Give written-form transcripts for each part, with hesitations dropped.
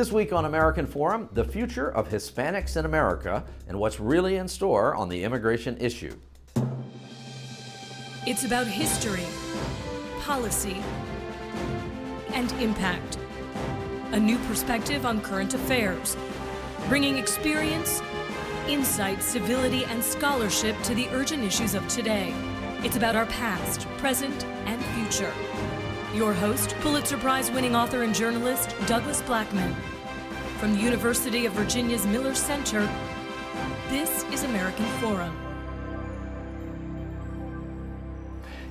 This week on American Forum, the future of Hispanics in America and what's really in store on the immigration issue. It's about history, policy, and impact. A new perspective on current affairs, bringing experience, insight, civility, and scholarship to the urgent issues of today. It's about our past, present, and future. Your host, Pulitzer Prize-winning author and journalist, Douglas Blackmon. From the University of Virginia's Miller Center, this is American Forum.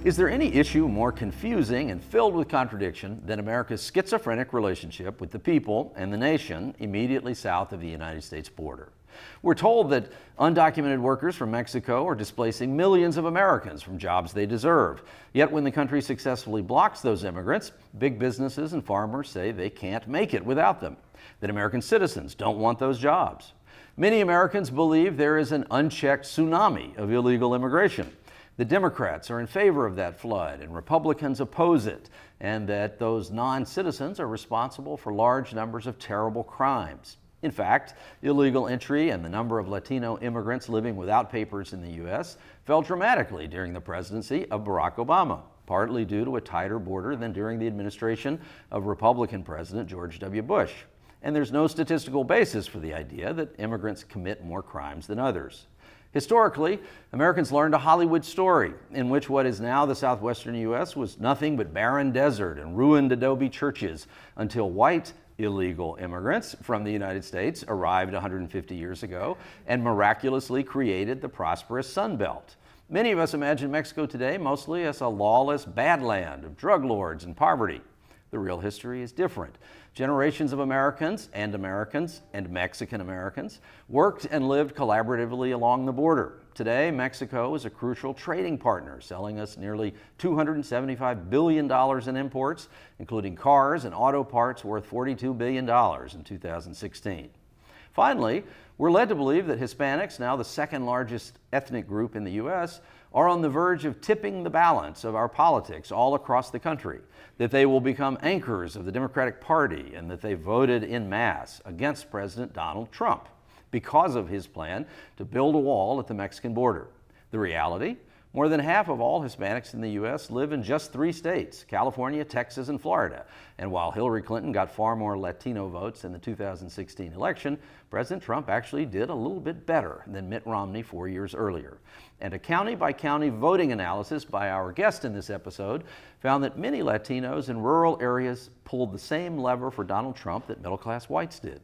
Is there any issue more confusing and filled with contradiction than America's schizophrenic relationship with the people and the nation immediately south of the United States border? We're told that undocumented workers from Mexico are displacing millions of Americans from jobs they deserve. Yet when the country successfully blocks those immigrants, big businesses and farmers say they can't make it without them, that American citizens don't want those jobs. Many Americans believe there is an unchecked tsunami of illegal immigration. The Democrats are in favor of that flood and Republicans oppose it, and that those non-citizens are responsible for large numbers of terrible crimes. In fact, illegal entry and the number of Latino immigrants living without papers in the U.S. fell dramatically during the presidency of Barack Obama, partly due to a tighter border than during the administration of Republican President George W. Bush. And there's no statistical basis for the idea that immigrants commit more crimes than others. Historically, Americans learned a Hollywood story in which what is now the southwestern U.S. was nothing but barren desert and ruined adobe churches until white illegal immigrants from the United States arrived 150 years ago and miraculously created the prosperous Sun Belt. Many of us imagine Mexico today mostly as a lawless badland of drug lords and poverty. The real history is different. Generations of Americans and Mexican Americans worked and lived collaboratively along the border. Today, Mexico is a crucial trading partner, selling us nearly $275 billion in imports, including cars and auto parts worth $42 billion in 2016. Finally, we're led to believe that Hispanics, now the second largest ethnic group in the U.S., are on the verge of tipping the balance of our politics all across the country, that they will become anchors of the Democratic Party, and that they voted en masse against President Donald Trump because of his plan to build a wall at the Mexican border. The reality? More than half of all Hispanics in the U.S. live in just 3 states, California, Texas, and Florida. And while Hillary Clinton got far more Latino votes in the 2016 election, President Trump actually did a little bit better than Mitt Romney 4 years earlier. And a county-by-county voting analysis by our guest in this episode found that many Latinos in rural areas pulled the same lever for Donald Trump that middle-class whites did.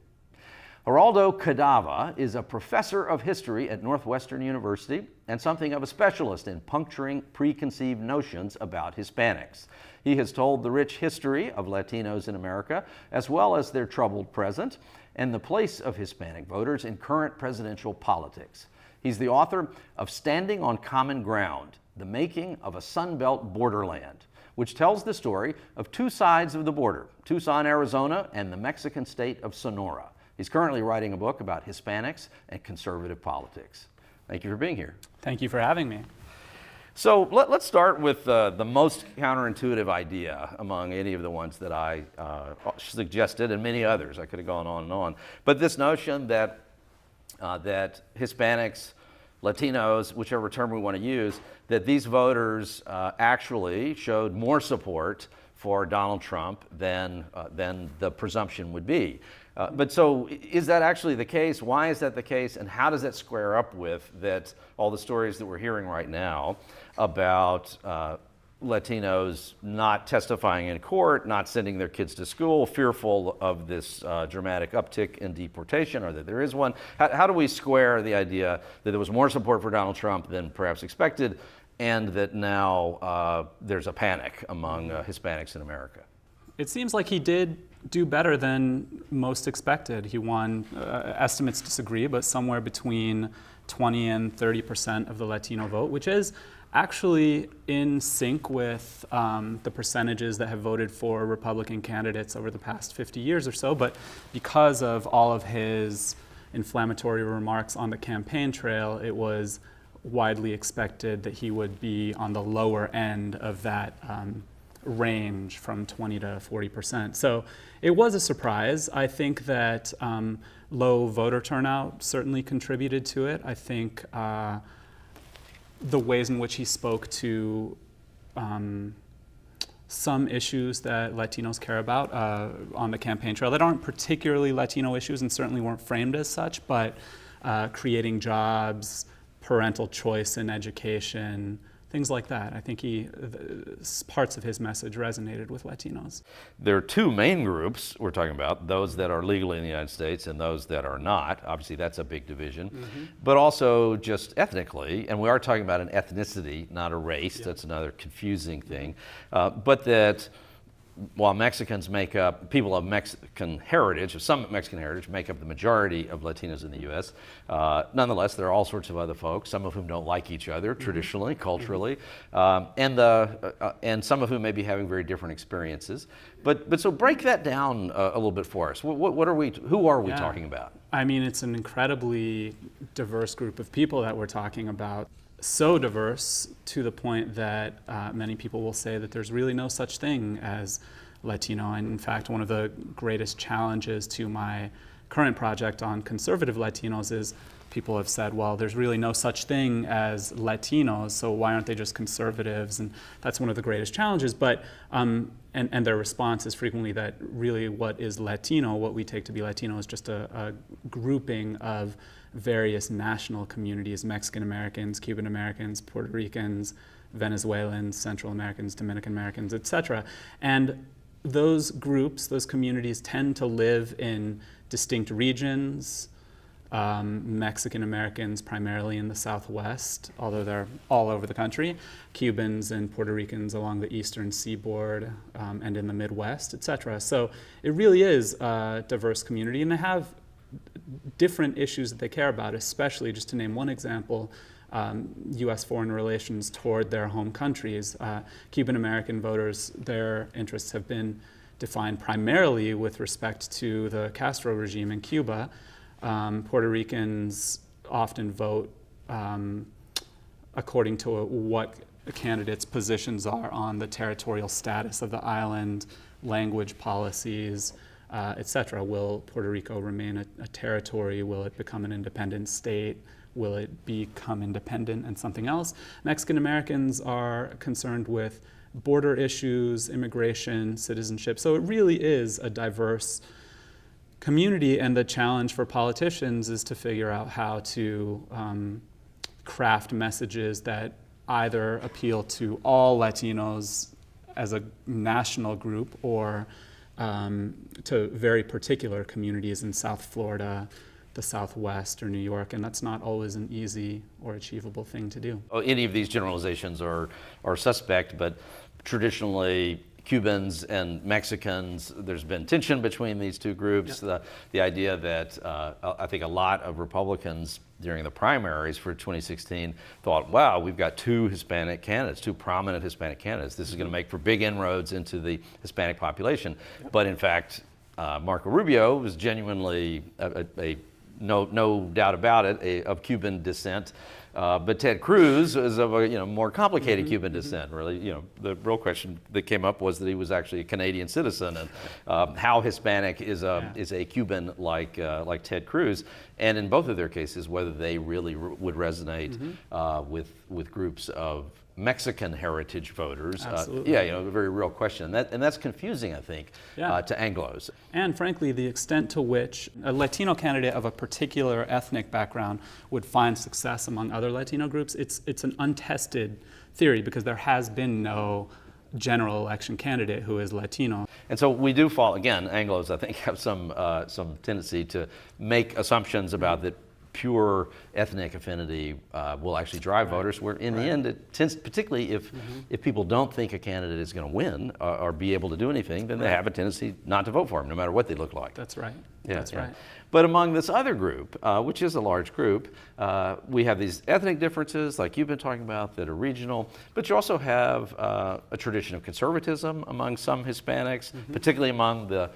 Geraldo Cadava is a professor of history at Northwestern University and something of a specialist in puncturing preconceived notions about Hispanics. He has told the rich history of Latinos in America, as well as their troubled present, and the place of Hispanic voters in current presidential politics. He's the author of Standing on Common Ground, The Making of a Sunbelt Borderland, which tells the story of 2 sides of the border, Tucson, Arizona, and the Mexican state of Sonora. He's currently writing a book about Hispanics and conservative politics. Thank you for being here. Thank you for having me. So let's start with the most counterintuitive idea among any of the ones that I suggested, and many others. I could have gone on and on. But this notion that Hispanics, Latinos, whichever term we want to use, that these voters actually showed more support for Donald Trump than the presumption would be. But so is that actually the case? Why is that the case? And how does that square up with that all the stories that we're hearing right now about Latinos not testifying in court, not sending their kids to school, fearful of this dramatic uptick in deportation, or that there is one? How do we square the idea that there was more support for Donald Trump than perhaps expected, and that now there's a panic among Hispanics in America? It seems like he did do better than most expected. He won, estimates disagree, but somewhere between 20 and 30% of the Latino vote, which is actually in sync with the percentages that have voted for Republican candidates over the past 50 years or so. But because of all of his inflammatory remarks on the campaign trail, it was widely expected that he would be on the lower end of that range from 20 to 40%. So it was a surprise. I think that low voter turnout certainly contributed to it. I think the ways in which he spoke to some issues that Latinos care about on the campaign trail that aren't particularly Latino issues and certainly weren't framed as such, but creating jobs, parental choice in education, things like that. I think parts of his message resonated with Latinos. There are two main groups we're talking about, those that are legally in the United States and those that are not. Obviously, that's a big division. But also just ethnically, and we are talking about an ethnicity, not a race. That's another confusing thing. But that while Mexicans make up, people of Mexican heritage, or some Mexican heritage, make up the majority of Latinos in the U.S., nonetheless, there are all sorts of other folks, some of whom don't like each other traditionally, culturally, and some of whom may be having very different experiences. But so break that down a little bit for us. What are we? Who are we talking about? I mean, it's an incredibly diverse group of people that we're talking about. So diverse to the point that many people will say that there's really no such thing as Latino. And in fact, one of the greatest challenges to my current project on conservative Latinos is people have said, well, there's really no such thing as Latinos, so why aren't they just conservatives? And that's one of the greatest challenges. But and their response is frequently that really what is Latino, what we take to be Latino, is just a grouping of various national communities: Mexican Americans, Cuban Americans, Puerto Ricans, Venezuelans, Central Americans, Dominican Americans, etc. And those groups, those communities tend to live in distinct regions. Mexican Americans primarily in the Southwest, although they're all over the country. Cubans and Puerto Ricans along the eastern seaboard and in the Midwest, etc. So it really is a diverse community, and they have different issues that they care about, especially, just to name one example, U.S. foreign relations toward their home countries. Cuban American voters, their interests have been defined primarily with respect to the Castro regime in Cuba. Puerto Ricans often vote according to what a candidate's positions are on the territorial status of the island, language policies, etc. Will Puerto Rico remain a territory? Will it become an independent state? Will it become independent and something else? Mexican Americans are concerned with border issues, immigration, citizenship. So it really is a diverse community, and the challenge for politicians is to figure out how to craft messages that either appeal to all Latinos as a national group or to very particular communities in South Florida, the Southwest, or New York, and that's not always an easy or achievable thing to do. Any of these generalizations are suspect, but traditionally Cubans and Mexicans, there's been tension between these two groups. Yep. The idea that I think a lot of Republicans during the primaries for 2016 thought, wow, we've got two Hispanic candidates, two prominent Hispanic candidates. This is going to make for big inroads into the Hispanic population. Yep. But in fact, Marco Rubio was genuinely no doubt about it, of Cuban descent. But Ted Cruz is of a more complicated Cuban descent. Really, the real question that came up was that he was actually a Canadian citizen, and how Hispanic is a Cuban like Ted Cruz, and in both of their cases, whether they really would resonate with groups of Mexican heritage voters. Absolutely. A very real question, and that's confusing, I think, to Anglos. And frankly, the extent to which a Latino candidate of a particular ethnic background would find success among other Latino groups, it's an untested theory, because there has been no general election candidate who is Latino. And so we do fall, again, Anglos, I think, have some tendency to make assumptions about that pure ethnic affinity will actually drive voters, where in the end it tends, particularly if people don't think a candidate is going to win or be able to do anything, then they have a tendency not to vote for him, no matter what they look like. That's right. That's right. But among this other group, which is a large group, we have these ethnic differences, like you've been talking about, that are regional, but you also have a tradition of conservatism among some Hispanics, particularly among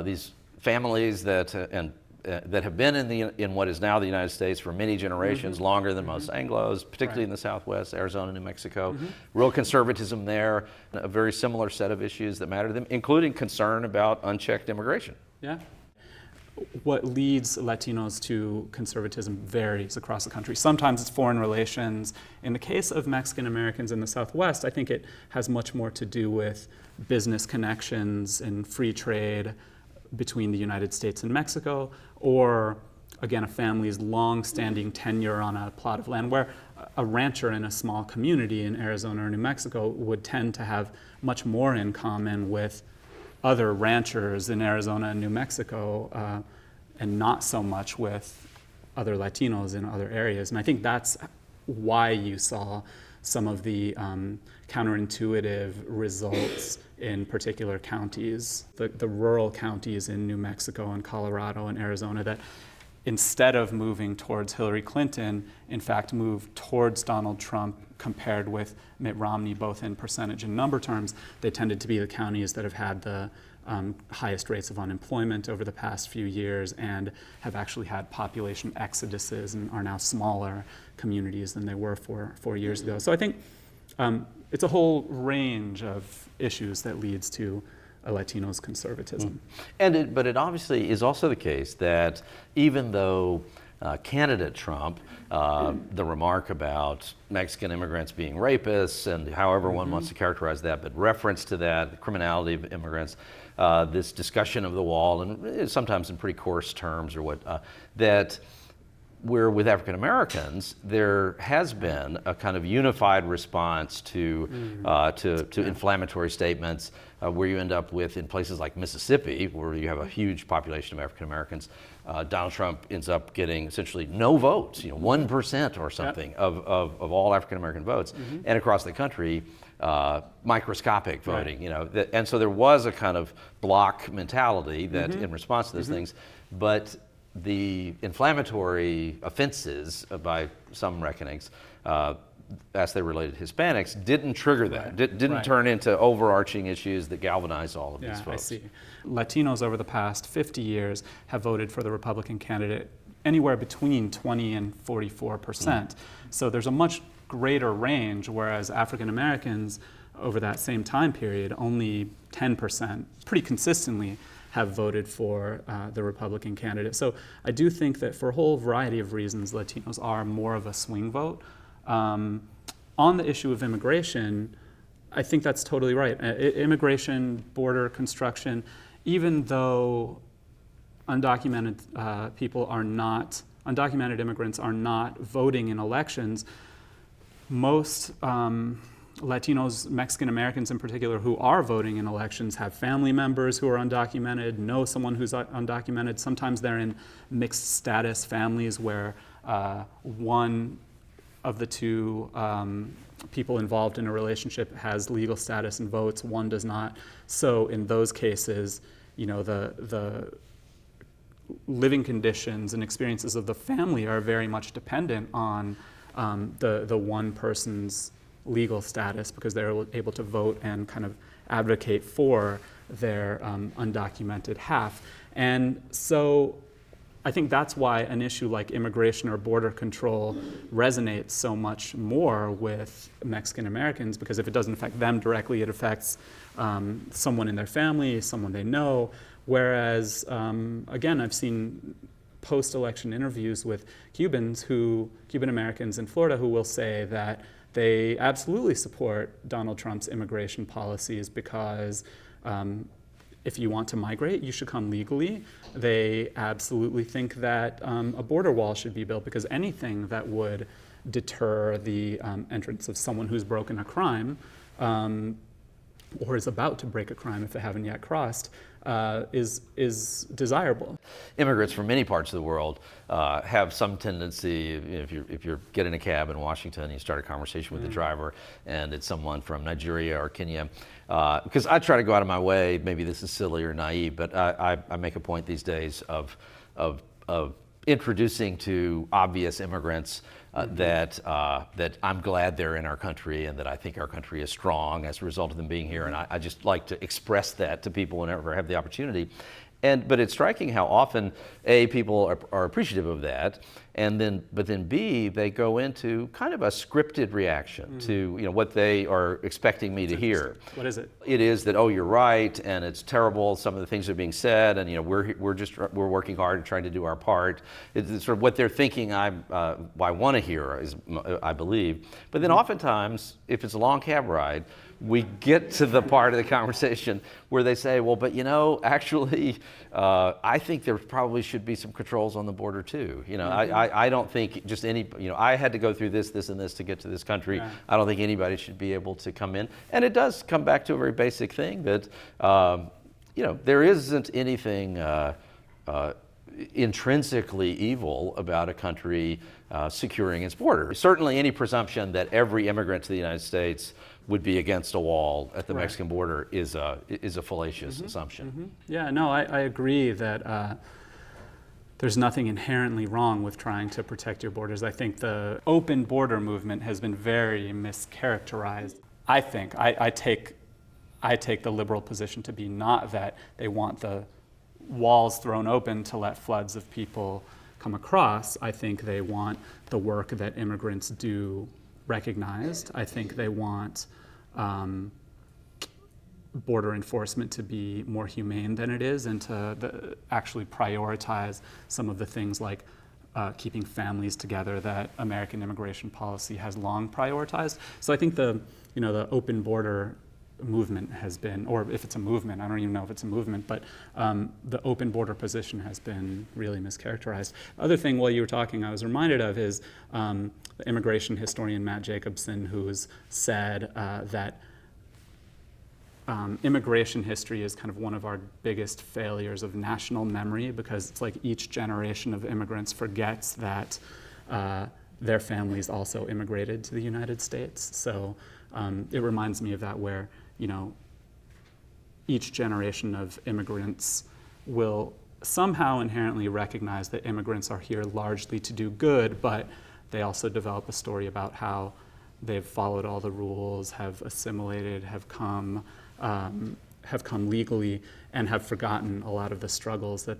these families that, and that have been in what is now the United States for many generations, longer than most Anglos, particularly in the Southwest, Arizona, New Mexico. Real conservatism there, a very similar set of issues that matter to them, including concern about unchecked immigration. Yeah. What leads Latinos to conservatism varies across the country. Sometimes it's foreign relations. In the case of Mexican Americans in the Southwest, I think it has much more to do with business connections and free trade between the United States and Mexico, or again, a family's long-standing tenure on a plot of land, where a rancher in a small community in Arizona or New Mexico would tend to have much more in common with other ranchers in Arizona and New Mexico, and not so much with other Latinos in other areas. And I think that's why you saw some of the counterintuitive results in particular counties, the rural counties in New Mexico and Colorado and Arizona, that instead of moving towards Hillary Clinton, in fact moved towards Donald Trump compared with Mitt Romney, both in percentage and number terms. They tended to be the counties that have had the highest rates of unemployment over the past few years and have actually had population exoduses and are now smaller communities than they were 4 years ago. So I think it's a whole range of issues that leads to a Latino's conservatism. But it obviously is also the case that even though candidate Trump, the remark about Mexican immigrants being rapists, and however one wants to characterize that, but reference to that, the criminality of immigrants, this discussion of the wall, and sometimes in pretty coarse terms or what, that where with African Americans, there has been a kind of unified response to inflammatory statements, where you end up with, in places like Mississippi, where you have a huge population of African Americans, Donald Trump ends up getting essentially no votes, 1% or something of all African American votes, and across the country, microscopic voting, and so there was a kind of block mentality that in response to those things, but the inflammatory offenses, by some reckonings, as they related to Hispanics, didn't trigger that, didn't turn into overarching issues that galvanized all of these folks. I see. Latinos over the past 50 years have voted for the Republican candidate anywhere between 20 and 44%. So there's a much greater range, whereas African Americans over that same time period, only 10%, pretty consistently, have voted for the Republican candidate. So I do think that for a whole variety of reasons, Latinos are more of a swing vote. On the issue of immigration, I think that's totally right. Immigration, border construction, even though undocumented undocumented immigrants are not voting in elections, most Latinos, Mexican Americans in particular, who are voting in elections have family members who are undocumented, know someone who's undocumented. Sometimes they're in mixed status families where one of the two people involved in a relationship has legal status and votes, one does not. So in those cases, the living conditions and experiences of the family are very much dependent on the one person's legal status, because they're able to vote and kind of advocate for their undocumented half. And so I think that's why an issue like immigration or border control resonates so much more with Mexican Americans, because if it doesn't affect them directly, it affects someone in their family, someone they know. Whereas, again, I've seen post-election interviews with Cuban Americans in Florida who will say that they absolutely support Donald Trump's immigration policies because if you want to migrate, you should come legally. They absolutely think that a border wall should be built, because anything that would deter the entrance of someone who's broken a crime or is about to break a crime if they haven't yet crossed is desirable. Immigrants from many parts of the world have some tendency, if you're getting a cab in Washington and you start a conversation with the driver and it's someone from Nigeria or Kenya, because I try to go out of my way, maybe this is silly or naive, but I make a point these days of introducing to obvious immigrants that I'm glad they're in our country and that I think our country is strong as a result of them being here. And I just like to express that to people whenever I have the opportunity. But it's striking how often A, people are appreciative of that, but then B, they go into kind of a scripted reaction to what they are expecting me to hear. What is it? It is that, oh, you're right, and it's terrible. Some of the things are being said, and we're working hard and trying to do our part. It's sort of what they're thinking I want to hear, I believe. But then oftentimes, if it's a long cab ride, we get to the part of the conversation where they say, well, but actually, I think there probably should be some controls on the border too. I don't think just I had to go through this, and this to get to this country. Yeah. I don't think anybody should be able to come in. And it does come back to a very basic thing that, there isn't anything intrinsically evil about a country securing its border. Certainly any presumption that every immigrant to the United States would be against a wall at the Mexican border is a fallacious assumption. Yeah, no, I agree that there's nothing inherently wrong with trying to protect your borders. I think the open border movement has been very mischaracterized. I think I take the liberal position to be not that they want the walls thrown open to let floods of people come across. I think they want the work that immigrants do recognized. I think they want border enforcement to be more humane than it is, and to actually prioritize some of the things like keeping families together that American immigration policy has long prioritized. So I think the open border movement has been, or if it's a movement, I don't even know if it's a movement, but the open border position has been really mischaracterized. The other thing while you were talking I was reminded of is the immigration historian Matt Jacobson, who's said that immigration history is kind of one of our biggest failures of national memory, because it's like each generation of immigrants forgets that their families also immigrated to the United States. So it reminds me of that, where each generation of immigrants will somehow inherently recognize that immigrants are here largely to do good, but they also develop a story about how they've followed all the rules, have assimilated, have come legally, and have forgotten a lot of the struggles that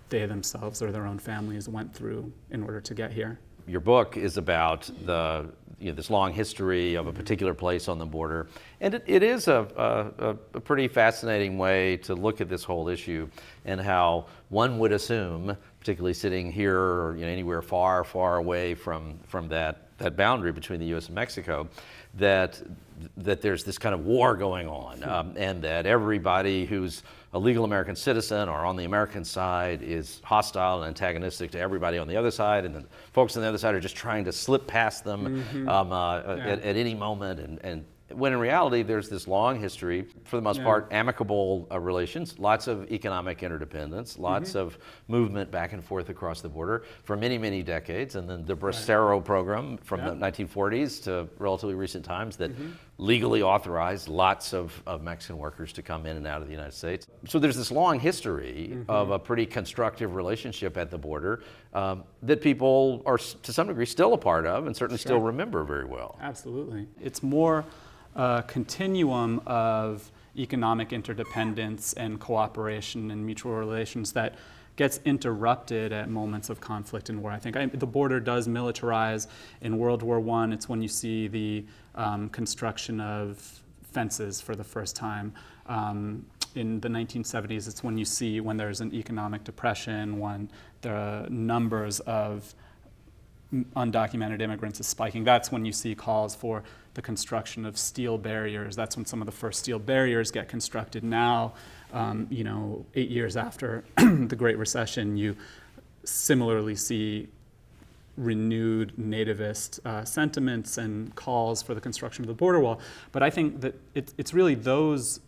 they themselves or their own families went through in order to get here. Your book is about this long history of a particular place on the border, and it is a pretty fascinating way to look at this whole issue, and how one would assume, particularly sitting here or anywhere far, far away from that boundary between the U.S. and Mexico, that there's this kind of war going on, and that everybody who's a legal American citizen or on the American side is hostile and antagonistic to everybody on the other side, and the folks on the other side are just trying to slip past them at any moment. And when in reality, there's this long history, for the most part, amicable relations, lots of economic interdependence, lots of movement back and forth across the border for many, many decades. And then the Bracero program from the 1940s to relatively recent times that legally authorized lots of Mexican workers to come in and out of the United States. So there's this long history of a pretty constructive relationship at the border that people are, to some degree, still a part of, and certainly still remember very well. Absolutely. It's more a continuum of economic interdependence and cooperation and mutual relations that gets interrupted at moments of conflict and war. I think the border does militarize. In World War I, it's when you see the construction of fences for the first time. In the 1970s, it's when you see, when there's an economic depression, when the numbers of undocumented immigrants is spiking. That's when you see calls for the construction of steel barriers. That's when some of the first steel barriers get constructed. Now, 8 years after the Great Recession, you similarly see renewed nativist sentiments and calls for the construction of the border wall. But I think that it's really those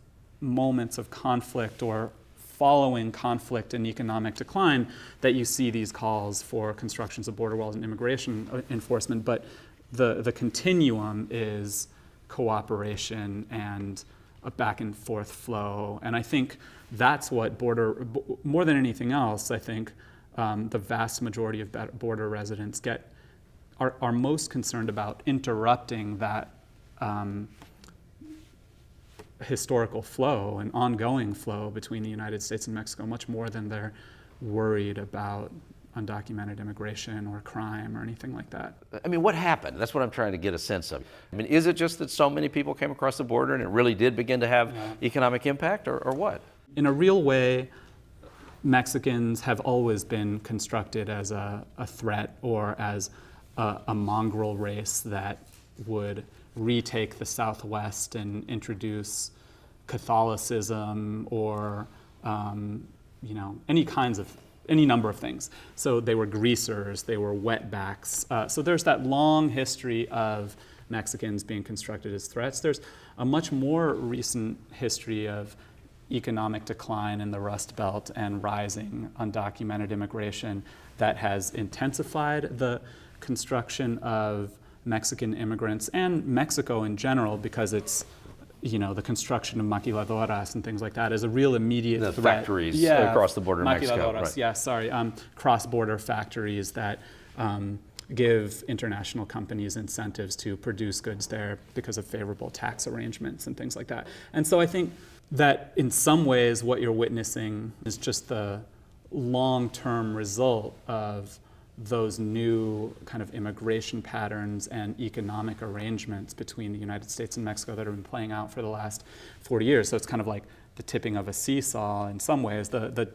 moments of conflict or following conflict and economic decline that you see these calls for constructions of border walls and immigration enforcement. But the continuum is cooperation and a back and forth flow. And I think that's what more than anything else, I think the vast majority of border residents are most concerned about interrupting that historical flow, an ongoing flow between the United States and Mexico, much more than they're worried about undocumented immigration or crime or anything like that. I mean, what happened? That's what I'm trying to get a sense of. I mean, is it just that so many people came across the border and it really did begin to have economic impact, or what? In a real way, Mexicans have always been constructed as a threat or as a mongrel race that would retake the Southwest and introduce Catholicism or any number of things. So they were greasers, they were wetbacks. So there's that long history of Mexicans being constructed as threats. There's a much more recent history of economic decline in the Rust Belt and rising undocumented immigration that has intensified the construction of Mexican immigrants and Mexico in general, because it's, the construction of maquiladoras and things like that is a real immediate the threat. Factories across the border in Mexico. Right. Cross-border factories that give international companies incentives to produce goods there because of favorable tax arrangements and things like that. And so I think that in some ways what you're witnessing is just the long-term result of those new kind of immigration patterns and economic arrangements between the United States and Mexico that have been playing out for the last 40 years. So it's kind of like the tipping of a seesaw in some ways. The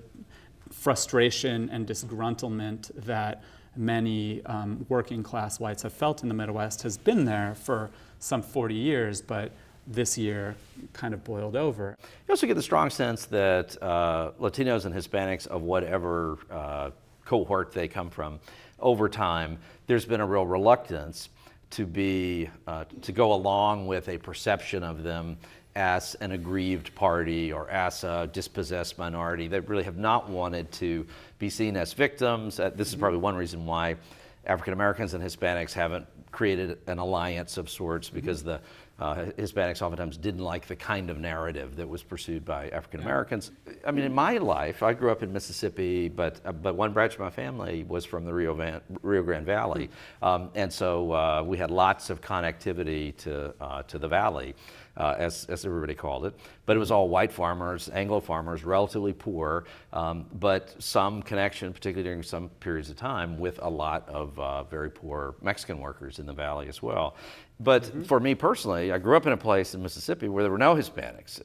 frustration and disgruntlement that many working class whites have felt in the Midwest has been there for some 40 years, but this year kind of boiled over. You also get the strong sense that Latinos and Hispanics of whatever cohort they come from, over time, there's been a real reluctance to go along with a perception of them as an aggrieved party or as a dispossessed minority. They really have not wanted to be seen as victims. This is probably one reason why African Americans and Hispanics haven't created an alliance of sorts, because the Hispanics oftentimes didn't like the kind of narrative that was pursued by African Americans. I mean, in my life, I grew up in Mississippi, but one branch of my family was from the Rio Grande Valley, and so we had lots of connectivity to the valley, as everybody called it. But it was all white farmers, Anglo farmers, relatively poor, but some connection, particularly during some periods of time, with a lot of very poor Mexican workers in the valley as well. But for me personally, I grew up in a place in Mississippi where there were no Hispanics.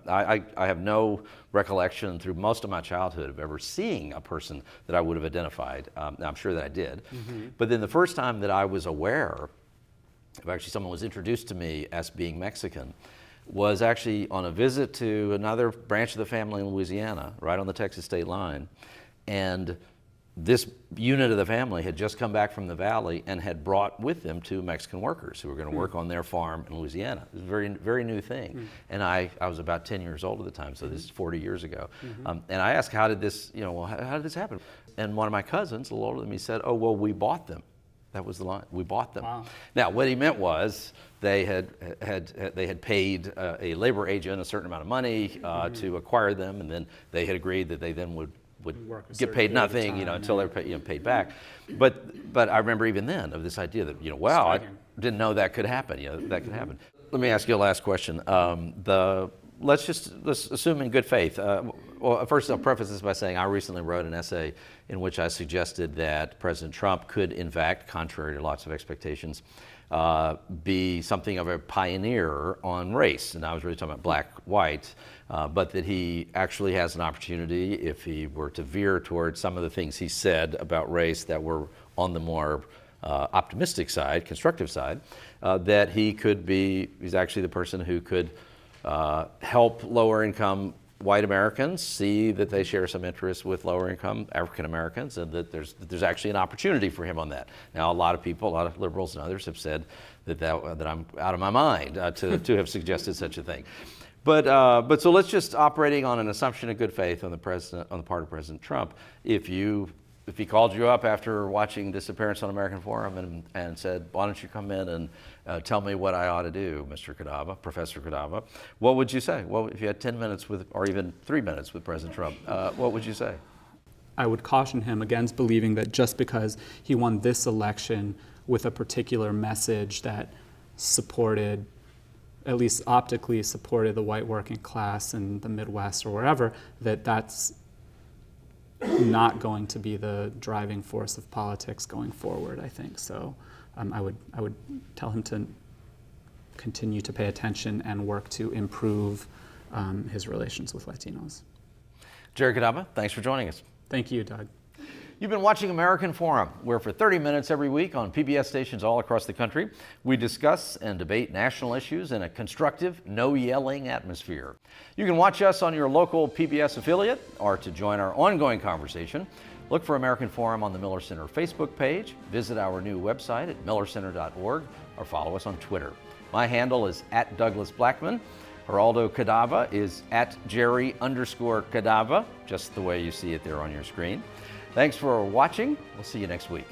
I have no recollection through most of my childhood of ever seeing a person that I would have identified. I'm sure that I did. But then the first time that I was aware of actually someone was introduced to me as being Mexican was actually on a visit to another branch of the family in Louisiana, right on the Texas state line. And this unit of the family had just come back from the valley and had brought with them 2 Mexican workers who were going to work on their farm in Louisiana. It was a very, very new thing. And I was about 10 years old at the time, so this is 40 years ago. And I asked, how did this happen? And one of my cousins, a little older than me, said, "Oh, well, we bought them." That was the line. We bought them. Wow. Now, what he meant was they had paid a labor agent a certain amount of money to acquire them, and then they had agreed that they then would get paid nothing, until they were paid back. But I remember even then of this idea that, wow, I didn't know that could happen. That could happen. Let me ask you a last question. Let's assume in good faith. Well, first I'll preface this by saying I recently wrote an essay in which I suggested that President Trump could, in fact, contrary to lots of expectations, be something of a pioneer on race. And I was really talking about black, white, but that he actually has an opportunity, if he were to veer towards some of the things he said about race that were on the more optimistic side, constructive side, that he's actually the person who could help lower income white Americans see that they share some interests with lower income African Americans, and that there's actually an opportunity for him on that. Now, a lot of people, a lot of liberals and others have said that I'm out of my mind to have suggested such a thing. But so let's just operating on an assumption of good faith on the part of President Trump. If he called you up after watching Disappearance on American Forum and said, "Why don't you come in and tell me what I ought to do, Mr. Cadava, Professor Cadava," what would you say? Well, if you had 10 minutes or even 3 minutes with President Trump, what would you say? I would caution him against believing that just because he won this election with a particular message that supported at least optically supported the white working class in the Midwest or wherever, that's not going to be the driving force of politics going forward, I think. So I would tell him to continue to pay attention and work to improve his relations with Latinos. Jerry Cadava, thanks for joining us. Thank you, Doug. You've been watching American Forum, where for 30 minutes every week on PBS stations all across the country, we discuss and debate national issues in a constructive, no-yelling atmosphere. You can watch us on your local PBS affiliate, or to join our ongoing conversation, look for American Forum on the Miller Center Facebook page, visit our new website at millercenter.org, or follow us on Twitter. My handle is @DouglasBlackman. Geraldo Cadava is @Jerry_Cadava, just the way you see it there on your screen. Thanks for watching. We'll see you next week.